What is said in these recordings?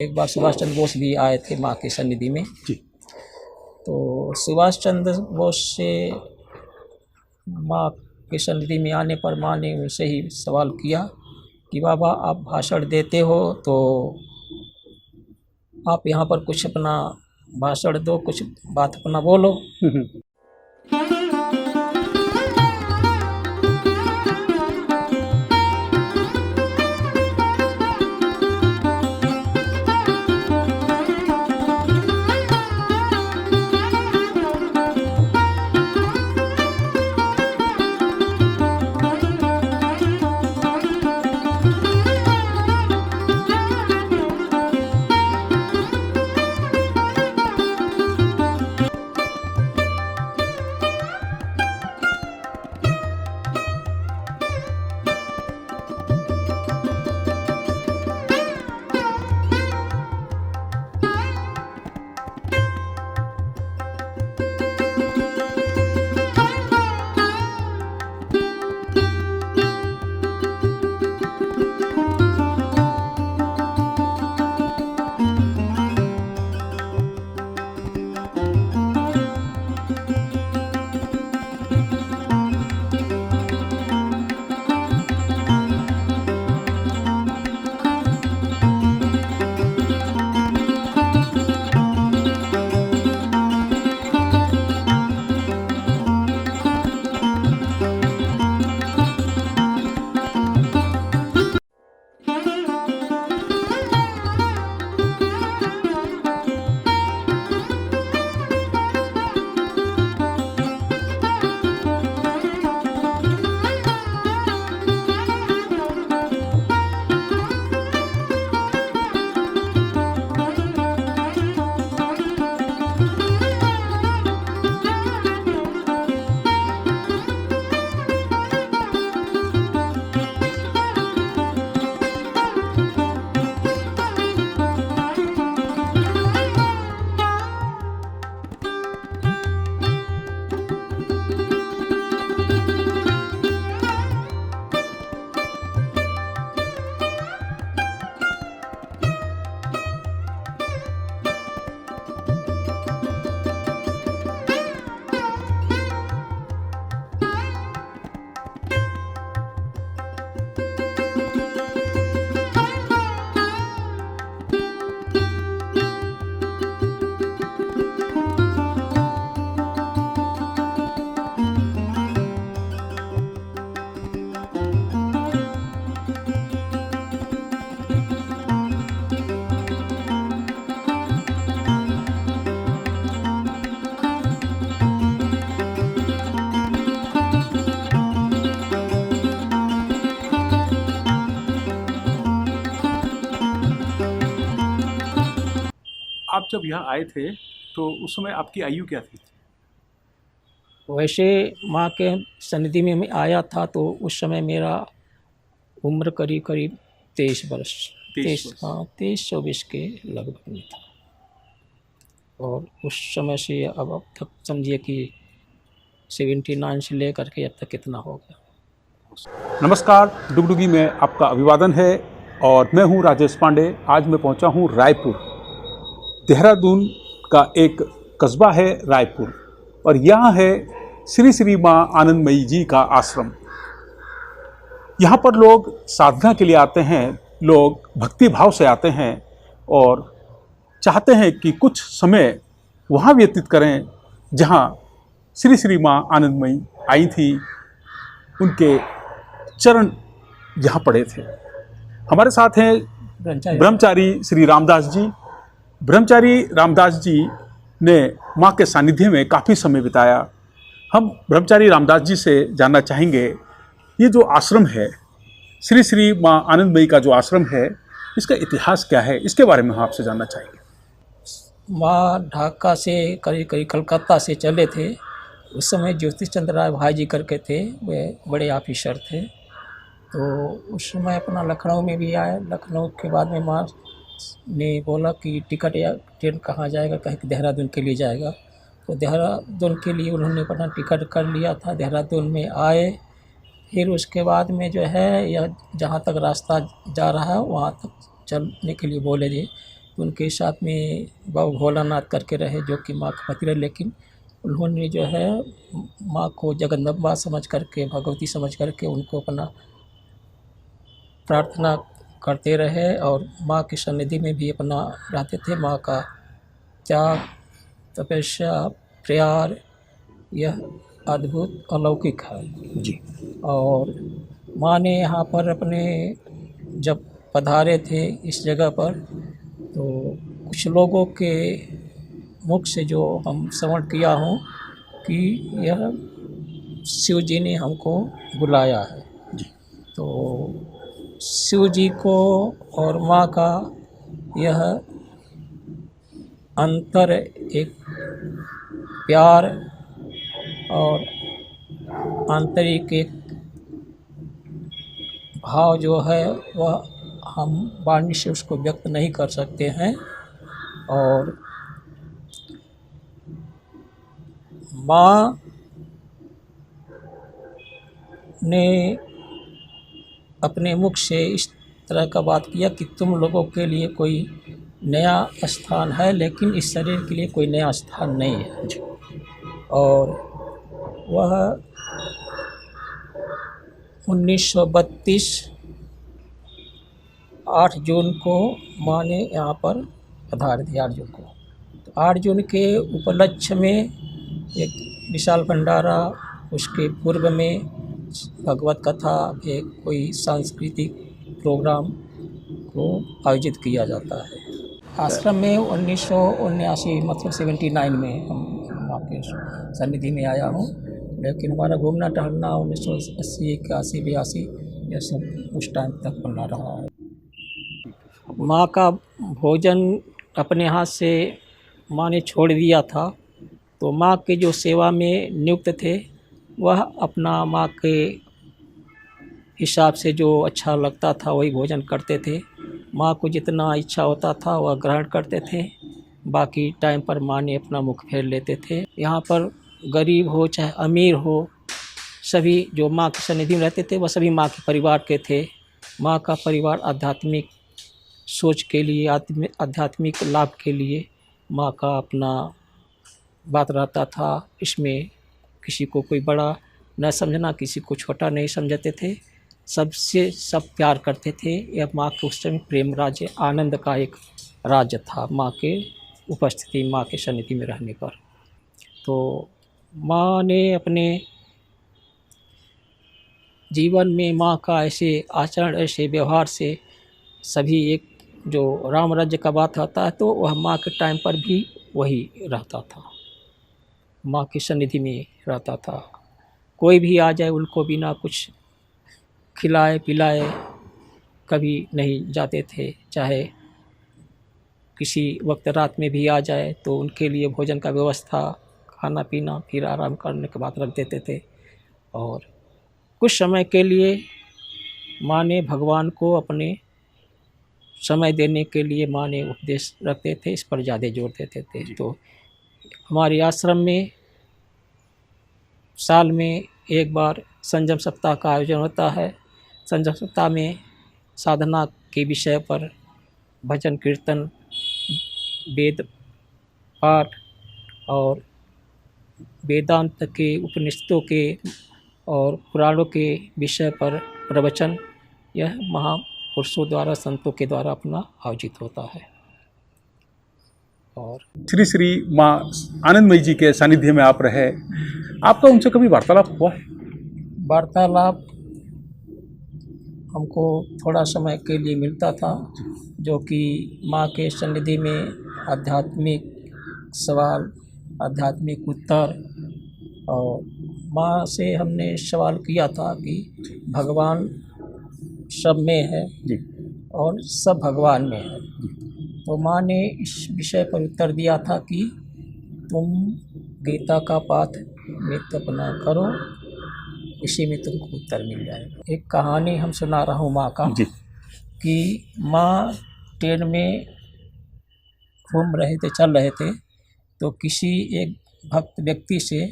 एक बार सुभाष चंद्र बोस भी आए थे माँ के सन्निधि में जी। तो सुभाष चंद्र बोस से माँ के सन्निधि में आने पर माँ ने उनसे ही सवाल किया कि बाबा आप भाषण देते हो तो आप यहाँ पर कुछ अपना भाषण दो, कुछ बात अपना बोलो। आप जब यहाँ आए थे तो उस समय आपकी आयु क्या थी? वैसे माँ के सन्निधि में मैं आया था तो उस समय मेरा उम्र करीब करीब 23 वर्ष 23-24 के लगभग में था। और उस समय से अब तक समझिए कि 79 से लेकर के अब तक कितना हो गया। नमस्कार, डुगडुगी में आपका अभिवादन है और मैं हूँ राजेश पांडे। आज मैं पहुँचा हूँ रायपुर। देहरादून का एक कस्बा है रायपुर और यहाँ है श्री श्री माँ आनंदमयी जी का आश्रम। यहाँ पर लोग साधना के लिए आते हैं, लोग भक्ति भाव से आते हैं और चाहते हैं कि कुछ समय वहाँ व्यतीत करें जहाँ श्री श्री माँ आनंदमयी आई थी, उनके चरण जहाँ पड़े थे। हमारे साथ हैं ब्रह्मचारी श्री रामदास जी। ब्रह्मचारी रामदास जी ने माँ के सानिध्य में काफ़ी समय बिताया। हम ब्रह्मचारी रामदास जी से जानना चाहेंगे ये जो आश्रम है, श्री श्री माँ आनंदमयी का जो आश्रम है, इसका इतिहास क्या है, इसके बारे में हम आपसे जानना चाहेंगे। माँ ढाका से करीब कलकत्ता से चले थे। उस समय ज्योतिष चंद्र राय भाई जी करके थे, वे बड़े ऑफिसर थे। तो उस समय अपना लखनऊ में भी आए। लखनऊ के बाद में माँ ने बोला कि टिकट या ट्रेन कहाँ जाएगा, कहीं देहरादून के लिए जाएगा। तो देहरादून के लिए उन्होंने अपना टिकट कर लिया था। देहरादून में आए, फिर उसके बाद में जो है यह जहाँ तक रास्ता जा रहा है वहाँ तक चलने के लिए बोले जी। तो उनके साथ में बाबा भोलानाथ करके रहे जो कि माँ के पति रहे, लेकिन उन्होंने जो है माँ को जगदम्बा समझ करके, भगवती समझ करके उनको अपना प्रार्थना करते रहे और माँ की सन्निधि में भी अपना रहते थे। माँ का त्याग, तपस्या, प्यार यह अद्भुत अलौकिक है जी। और माँ ने यहाँ पर अपने जब पधारे थे इस जगह पर, तो कुछ लोगों के मुख से जो हम श्रवण किया हूँ कि यह शिव जी ने हमको बुलाया है। तो शिव जी को और माँ का यह अंतर, एक प्यार और आंतरिक एक भाव जो है वह हम वाणी से उसको व्यक्त नहीं कर सकते हैं। और माँ ने अपने मुख से इस तरह का बात किया कि तुम लोगों के लिए कोई नया स्थान है, लेकिन इस शरीर के लिए कोई नया स्थान नहीं है। और वह 1932 8 जून को माँ ने यहाँ पर पधार दिया, 8 जून को। तो 8 जून के उपलक्ष्य में एक विशाल भंडारा, उसके पूर्व में भगवत कथा, एक कोई सांस्कृतिक प्रोग्राम को आयोजित किया जाता है। आश्रम में 1979 मतलब 79 में हम आपके सन्निधि में आया हूँ, लेकिन हमारा घूमना टहलना 1980, 81, 82 यह सब उस टाइम तक बना रहा है। माँ का भोजन अपने हाथ से माँ ने छोड़ दिया था, तो माँ के जो सेवा में नियुक्त थे वह अपना माँ के हिसाब से जो अच्छा लगता था वही भोजन करते थे। माँ को जितना इच्छा होता था वह ग्रहण करते थे, बाकी टाइम पर माँ ने अपना मुख फेर लेते थे। यहाँ पर गरीब हो चाहे अमीर हो, सभी जो माँ की सन्निधि में रहते थे वह सभी माँ के परिवार के थे। माँ का परिवार आध्यात्मिक सोच के लिए, आध्यात्मिक लाभ के लिए माँ का अपना बात रहता था। इसमें किसी को कोई बड़ा न समझना, किसी को छोटा नहीं समझते थे, सबसे सब प्यार करते थे। यह माँ के उस समय प्रेम राज्य, आनंद का एक राज्य था माँ के उपस्थिति, माँ के सन्निधि में रहने पर। तो माँ ने अपने जीवन में माँ का ऐसे आचरण, ऐसे व्यवहार से सभी, एक जो राम राज्य का बात होता है तो वह माँ के टाइम पर भी वही रहता था, माँ की सन्निधि में रहता था। कोई भी आ जाए उनको बिना कुछ खिलाए पिलाए कभी नहीं जाते थे। चाहे किसी वक्त रात में भी आ जाए तो उनके लिए भोजन का व्यवस्था, खाना पीना, फिर आराम करने के बाद रख देते थे। और कुछ समय के लिए माँ ने भगवान को अपने समय देने के लिए माँ ने उपदेश रखते थे, इस पर ज़्यादा जोर देते थे। तो हमारे आश्रम में साल में एक बार संयम सप्ताह का आयोजन होता है। संयम सप्ताह में साधना के विषय पर भजन कीर्तन, वेद पाठ और वेदांत के, उपनिषदों के और पुराणों के विषय पर प्रवचन, यह महापुरुषों द्वारा, संतों के द्वारा अपना आयोजित होता है। और श्री श्री माँ आनंदमयी जी के सानिध्य में आप रहे, आपका उनसे कभी वार्तालाप हुआ है? वार्तालाप हमको थोड़ा समय के लिए मिलता था, जो कि माँ के सन्निधि में आध्यात्मिक सवाल, आध्यात्मिक उत्तर, और माँ से हमने सवाल किया था कि भगवान सब में है और सब भगवान में है। तो माँ ने इस विषय पर उत्तर दिया था कि तुम गीता का पाठ नित्य अपना करो, इसी में तुमको उत्तर मिल जाएगा। एक कहानी हम सुना रहा हूँ माँ का कि माँ ट्रेन में घूम रहे थे, चल रहे थे, तो किसी एक भक्त व्यक्ति से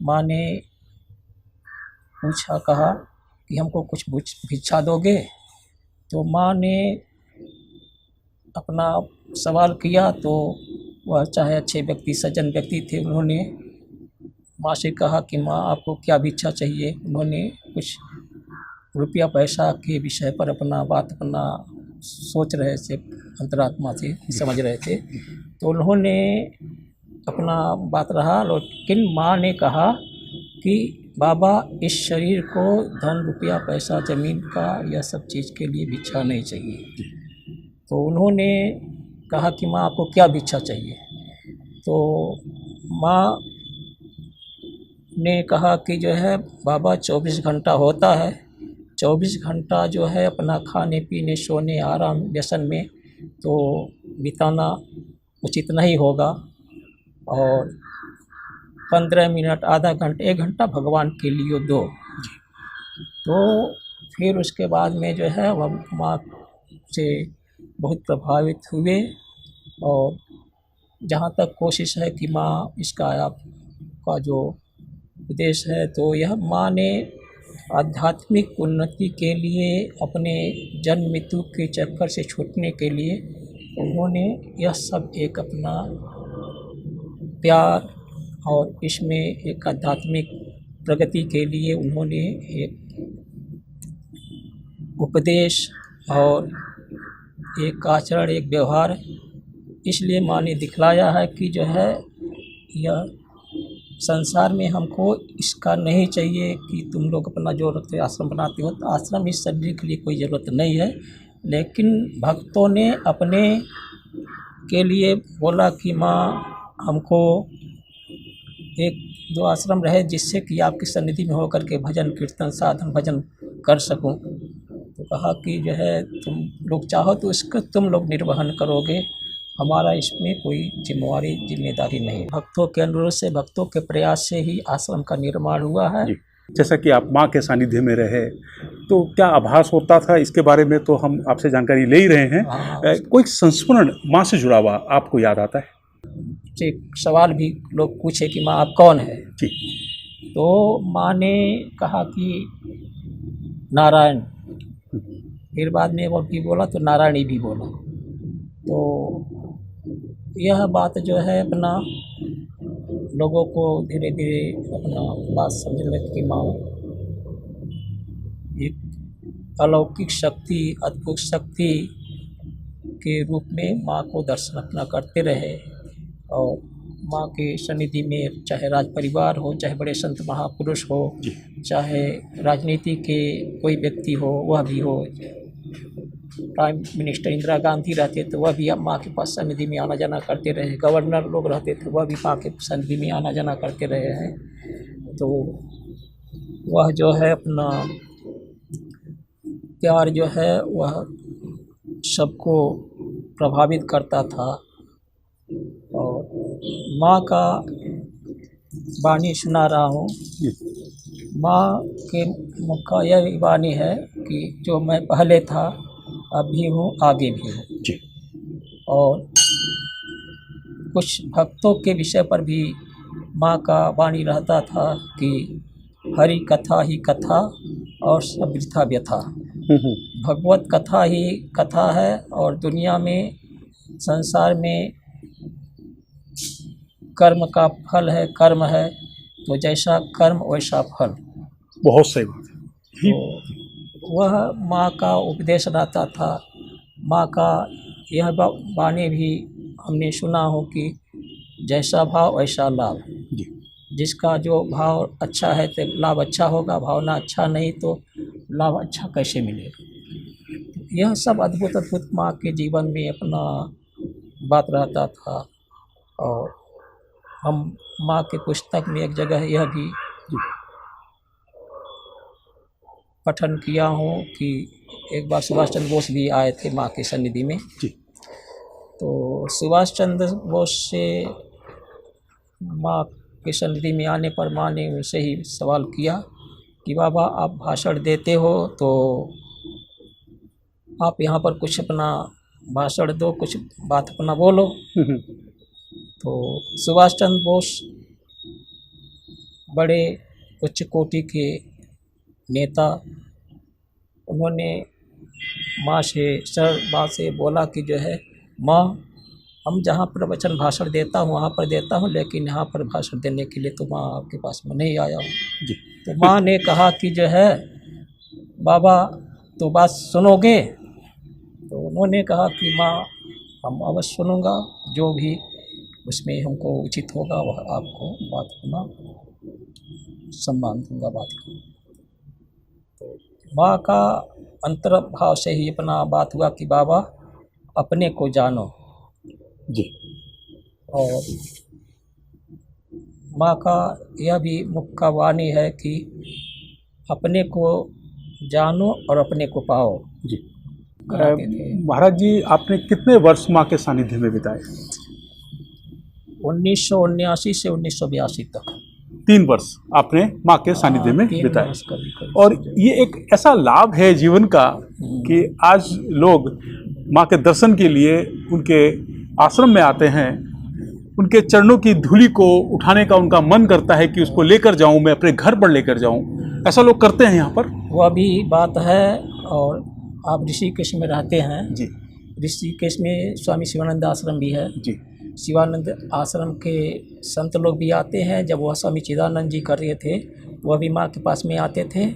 माँ ने पूछा, कहा कि हमको कुछ भिक्षा दोगे? तो माँ ने अपना सवाल किया तो वह चाहे अच्छे व्यक्ति सज्जन व्यक्ति थे, उन्होंने माँ से कहा कि माँ आपको क्या भिक्षा चाहिए। उन्होंने कुछ रुपया पैसा के विषय पर अपना बात अपना सोच रहे थे, अंतरात्मा से समझ रहे थे। तो उन्होंने अपना बात रहा, लेकिन माँ ने कहा कि बाबा इस शरीर को धन रुपया पैसा ज़मीन का यह सब चीज़ के लिए भिक्षा नहीं चाहिए। तो उन्होंने कहा कि माँ आपको क्या भिक्षा चाहिए। तो माँ ने कहा कि जो है बाबा 24 घंटा होता है, 24 घंटा जो है अपना खाने पीने सोने आराम व्यसन में तो बिताना उचित नहीं होगा, और 15 मिनट आधा घंटा 1 घंटा भगवान के लिए दो। तो फिर उसके बाद में जो है वह माँ से बहुत प्रभावित हुए, और जहाँ तक कोशिश है कि माँ इसका आपका जो उपदेश है, तो यह माँ ने आध्यात्मिक उन्नति के लिए अपने जन्म मृत्यु के चक्कर से छूटने के लिए उन्होंने यह सब एक अपना प्यार और इसमें एक आध्यात्मिक प्रगति के लिए उन्होंने एक उपदेश और एक आचरण एक व्यवहार इसलिए माँ ने दिखलाया है कि जो है यह संसार में हमको इसका नहीं चाहिए कि तुम लोग अपना जो रखते आश्रम बनाते हो, तो आश्रम इस शरीर के लिए कोई ज़रूरत नहीं है। लेकिन भक्तों ने अपने के लिए बोला कि माँ हमको एक दो आश्रम रहे जिससे कि आपकी सन्निधि में होकर के भजन कीर्तन साधन भजन कर सकूं। तो कहा कि जो है तुम लोग चाहो तो इसका तुम लोग निर्वहन करोगे, हमारा इसमें कोई जिम्मेदारी नहीं। भक्तों के अनुरोध से भक्तों के प्रयास से ही आश्रम का निर्माण हुआ है। जैसा कि आप माँ के सानिध्य में रहे तो क्या आभास होता था, इसके बारे में तो हम आपसे जानकारी ले ही रहे हैं। कोई संस्मरण माँ से जुड़ा हुआ आपको याद आता है? एक सवाल भी लोग पूछे कि माँ आप कौन है जी। तो माँ ने कहा कि नारायण, फिर बाद में वो भी बोला तो नारायणी भी बोला। तो यह बात जो है अपना लोगों को धीरे धीरे अपना बात समझने की माँ एक अलौकिक शक्ति अद्भुत शक्ति के रूप में माँ को दर्शन अपना करते रहे, और माँ के सन्निधि में चाहे राज परिवार हो, चाहे बड़े संत महापुरुष हो, चाहे राजनीति के कोई व्यक्ति हो वह भी हो, प्राइम मिनिस्टर इंदिरा गांधी रहते तो वह भी माँ के पास सन्निधि में आना जाना करते रहे, गवर्नर लोग रहते थे वह भी माँ के सन्निधि में आना जाना करते रहे हैं। तो वह जो है अपना प्यार जो है वह सबको प्रभावित करता था, और माँ का वाणी सुना रहा हूँ। माँ के मुख का यह वाणी है कि जो मैं पहले था अब भी हूँ आगे भी हूँ जी। और कुछ भक्तों के विषय पर भी माँ का वाणी रहता था कि हरि कथा ही कथा और सब वृथा व्यथा। भगवत कथा ही कथा है, और दुनिया में संसार में कर्म का फल है, कर्म है तो जैसा कर्म वैसा फल। बहुत सही बात है। तो वह माँ का उपदेश रहता था। माँ का यह वाणी भी हमने सुना हो कि जैसा भाव वैसा लाभ। जिसका जो भाव अच्छा है तो लाभ अच्छा होगा, भावना अच्छा नहीं तो लाभ अच्छा कैसे मिलेगा। यह सब अद्भुत अद्भुत माँ के जीवन में अपना बात रहता था। और हम माँ के पुस्तक में एक जगह यह भी पठन किया हूँ कि एक बार सुभाष चंद्र बोस भी आए थे माँ के सन्निधि में। तो सुभाष चंद्र बोस से माँ के सन्निधि में आने पर माँ ने उनसे ही सवाल किया कि बाबा आप भाषण देते हो तो आप यहाँ पर कुछ अपना भाषण दो, कुछ बात अपना बोलो। तो सुभाष चंद्र बोस बड़े उच्च कोटि के नेता, उन्होंने माँ से सरल बात से बोला कि जो है माँ हम जहाँ प्रवचन भाषण देता हूँ वहाँ पर देता हूँ, लेकिन यहाँ पर भाषण देने के लिए तो माँ आपके पास में नहीं आया हूँ। जी तो माँ ने कहा कि जो है बाबा तो बात सुनोगे? तो उन्होंने कहा कि माँ हम अवश्य सुनूंगा, जो भी उसमें हमको उचित होगा वह आपको बात करना सम्मान दूंगा बात का। तो माँ का अंतर्भाव से ही अपना बात हुआ कि बाबा अपने को जानो। जी और माँ का यह भी मुख्य वाणी है कि अपने को जानो और अपने को पाओ। जी कराते थे। महाराज जी, आपने कितने वर्ष माँ के सानिध्य में बिताए? 1979 से 1982 तक। 3 वर्ष आपने माँ के सानिध्य में 3 बिताए। वर्ष करीब और ये एक ऐसा लाभ है जीवन का कि आज लोग माँ के दर्शन के लिए उनके आश्रम में आते हैं, उनके चरणों की धूलि को उठाने का उनका मन करता है कि उसको लेकर जाऊं, मैं अपने घर पर लेकर जाऊं। ऐसा लोग करते हैं यहाँ पर। वह भी बात है। और आप ऋषिकेश में रहते हैं। जी ऋषिकेश में स्वामी शिवानंद आश्रम भी है। जी शिवानंद आश्रम के संत लोग भी आते हैं। जब वह स्वामी चिदानंद जी कर रहे थे वह भी माँ के पास में आते थे।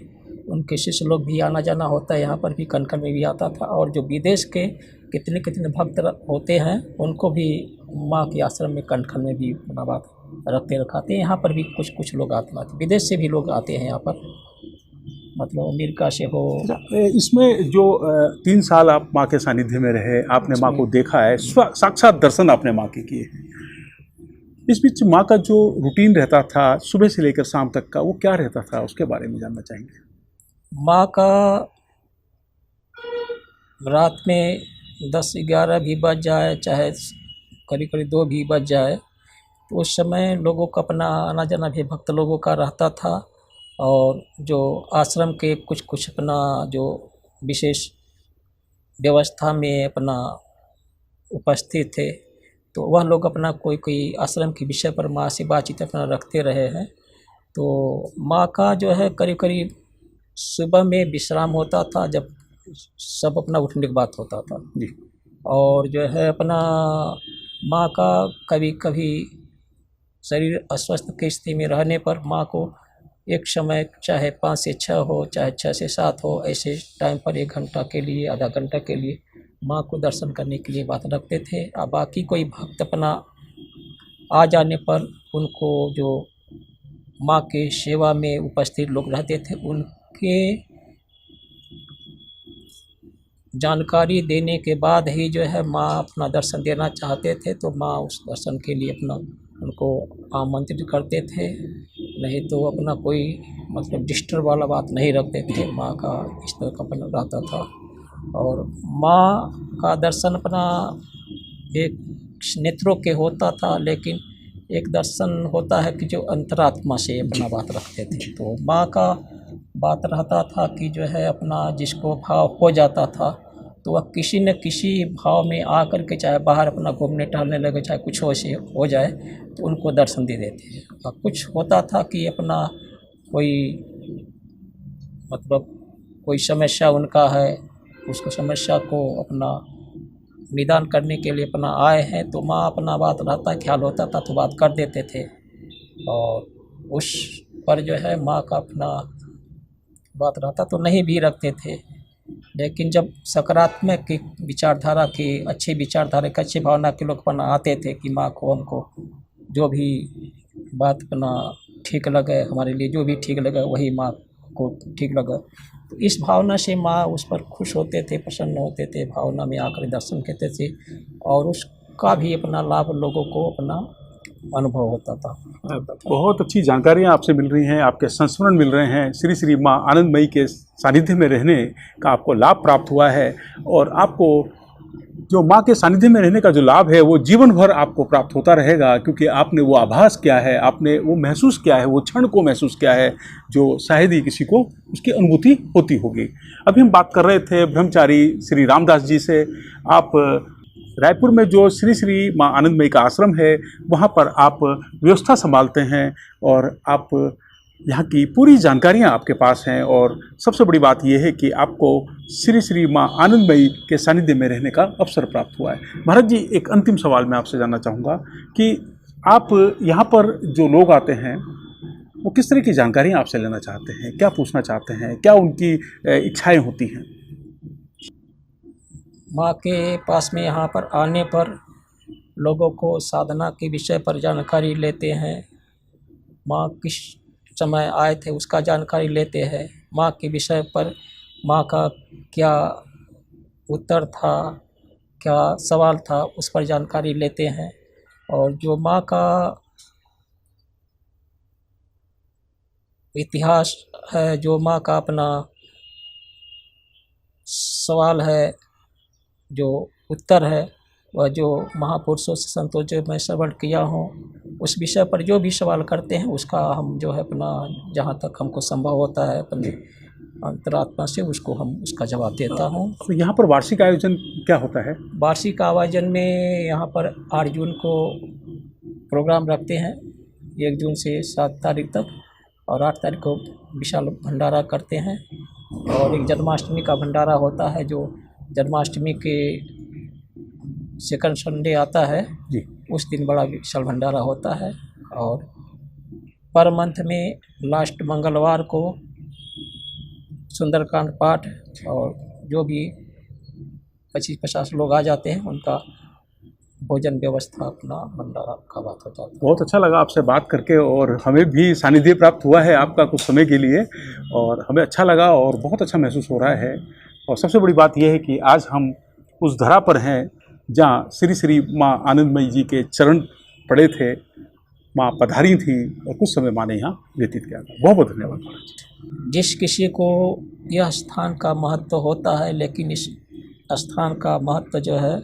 उनके शिष्य लोग भी आना जाना होता है, यहाँ पर भी कनकन में भी आता था। और जो विदेश के कितने कितने भक्त होते हैं उनको भी माँ के आश्रम में कनकन में भी अपना बात रखते रखाते हैं। यहाँ पर भी कुछ कुछ लोग आते हैं, विदेश से भी लोग आते हैं यहाँ पर, मतलब अमेरिका से हो। इसमें जो 3 साल आप माँ के सानिध्य में रहे, आपने माँ को देखा है, साक्षात दर्शन आपने माँ के किए। इस बीच माँ का जो रूटीन रहता था सुबह से लेकर शाम तक का, वो क्या रहता था, उसके बारे में जानना चाहेंगे। माँ का रात में 10-11 भी बज जाए, चाहे करीब करीब 2 भी बज जाए, तो उस समय लोगों का अपना आना जाना भी भक्त लोगों का रहता था। और जो आश्रम के कुछ कुछ अपना जो विशेष व्यवस्था में अपना उपस्थित थे, तो वह लोग अपना कोई कोई आश्रम के विषय पर माँ से बातचीत अपना रखते रहे हैं। तो माँ का जो है करीब करीब सुबह में विश्राम होता था, जब सब अपना उठने की बात होता था जी। और जो है अपना माँ का कभी कभी शरीर अस्वस्थ की स्थिति में रहने पर माँ को एक समय चाहे 5 से 6 हो, चाहे 6 से 7 हो, ऐसे टाइम पर 1 घंटा के लिए, आधा घंटा के लिए माँ को दर्शन करने के लिए बात रखते थे। और बाकी कोई भक्त अपना आ जाने पर उनको जो माँ के सेवा में उपस्थित लोग रहते थे उनके जानकारी देने के बाद ही जो है माँ अपना दर्शन देना चाहते थे, तो माँ उस दर्शन के लिए अपना उनको आमंत्रित करते थे। नहीं तो अपना कोई मतलब डिस्टर्ब वाला बात नहीं रखते थे। माँ का इस तरह का अपना रहता था। और माँ का दर्शन अपना एक नेत्रों के होता था, लेकिन एक दर्शन होता है कि जो अंतरात्मा से अपना बात रखते थे। तो माँ का बात रहता था कि जो है अपना जिसको भाव हो जाता था तो वह किसी न किसी भाव में आकर के, चाहे बाहर अपना घूमने टहलने लगे, चाहे कुछ ऐसे हो जाए, तो उनको दर्शन दे देते। और कुछ होता था कि अपना कोई मतलब कोई समस्या उनका है, उसको समस्या को अपना निदान करने के लिए अपना आए हैं, तो माँ अपना बात रहता है, ख्याल होता था तो बात कर देते थे। और उस पर जो है माँ का अपना बात रहता तो नहीं भी रखते थे। लेकिन जब सकारात्मक की विचारधारा की, अच्छी विचारधारा की, अच्छी भावना के लोग अपना आते थे कि माँ को हमको जो भी बात अपना ठीक लगे, हमारे लिए जो भी ठीक लगे वही माँ को ठीक लगे, तो इस भावना से माँ उस पर खुश होते थे, प्रसन्न होते थे, भावना में आकर दर्शन करते थे और उसका भी अपना लाभ लोगों को अपना अनुभव होता था। बहुत अच्छी जानकारियाँ आपसे मिल रही हैं, आपके संस्मरण मिल रहे हैं। श्री श्री माँ आनंदमयी के सानिध्य में रहने का आपको लाभ प्राप्त हुआ है और आपको जो माँ के सानिध्य में रहने का जो लाभ है वो जीवन भर आपको प्राप्त होता रहेगा, क्योंकि आपने वो आभास किया है, आपने वो महसूस किया है, वो क्षण को महसूस किया है जो शायद ही किसी को उसकी अनुभूति होती होगी। अभी हम बात कर रहे थे ब्रह्मचारी श्री रामदास जी से। आप रायपुर में जो श्री श्री माँ आनंदमयी का आश्रम है वहाँ पर आप व्यवस्था संभालते हैं और आप यहाँ की पूरी जानकारियाँ आपके पास हैं और सबसे बड़ी बात यह है कि आपको श्री श्री माँ आनंदमयी के सानिध्य में रहने का अवसर प्राप्त हुआ है। महाराज जी, एक अंतिम सवाल मैं आपसे जानना चाहूँगा कि आप यहाँ पर जो लोग आते हैं वो किस तरह की जानकारियाँ आपसे लेना चाहते हैं, क्या पूछना चाहते हैं, क्या उनकी इच्छाएं होती हैं? माँ के पास में यहाँ पर आने पर लोगों को साधना के विषय पर जानकारी लेते हैं, माँ किस समय आए थे उसका जानकारी लेते हैं, माँ के विषय पर माँ का क्या उत्तर था, क्या सवाल था, उस पर जानकारी लेते हैं। और जो माँ का इतिहास है, जो माँ का अपना सवाल है, जो उत्तर है, वह जो महापुरुषों से संतों जो मैं श्रवण किया हूँ उस विषय पर जो भी सवाल करते हैं उसका हम जो है अपना जहाँ तक हमको संभव होता है अपने अंतरात्मा से उसको हम उसका जवाब देता हूँ। तो यहाँ पर वार्षिक आयोजन क्या होता है? वार्षिक आयोजन में यहाँ पर 8 जून को प्रोग्राम रखते हैं, 1 जून से 7 तारीख तक, और 8 तारीख को विशाल भंडारा करते हैं। और एक जन्माष्टमी का भंडारा होता है, जो जन्माष्टमी के सेकंड संडे आता है जी। उस दिन बड़ा विशाल भंडारा होता है। और पर मंथ में लास्ट मंगलवार को सुंदरकांड पाठ, और जो भी 25-50 लोग आ जाते हैं उनका भोजन व्यवस्था अपना भंडारा का बात हो जाता है। बहुत अच्छा लगा आपसे बात करके और हमें भी सानिध्य प्राप्त हुआ है आपका कुछ समय के लिए, और हमें अच्छा लगा और बहुत अच्छा महसूस हो रहा है। और सबसे बड़ी बात यह है कि आज हम उस धरा पर हैं जहाँ श्री श्री माँ आनंदमयी जी के चरण पड़े थे, माँ पधारी थी और कुछ समय माँ ने यहाँ व्यतीत किया था। बहुत बहुत धन्यवाद महाराज। जिस किसी को यह स्थान का महत्व होता है, लेकिन इस स्थान का महत्व जो है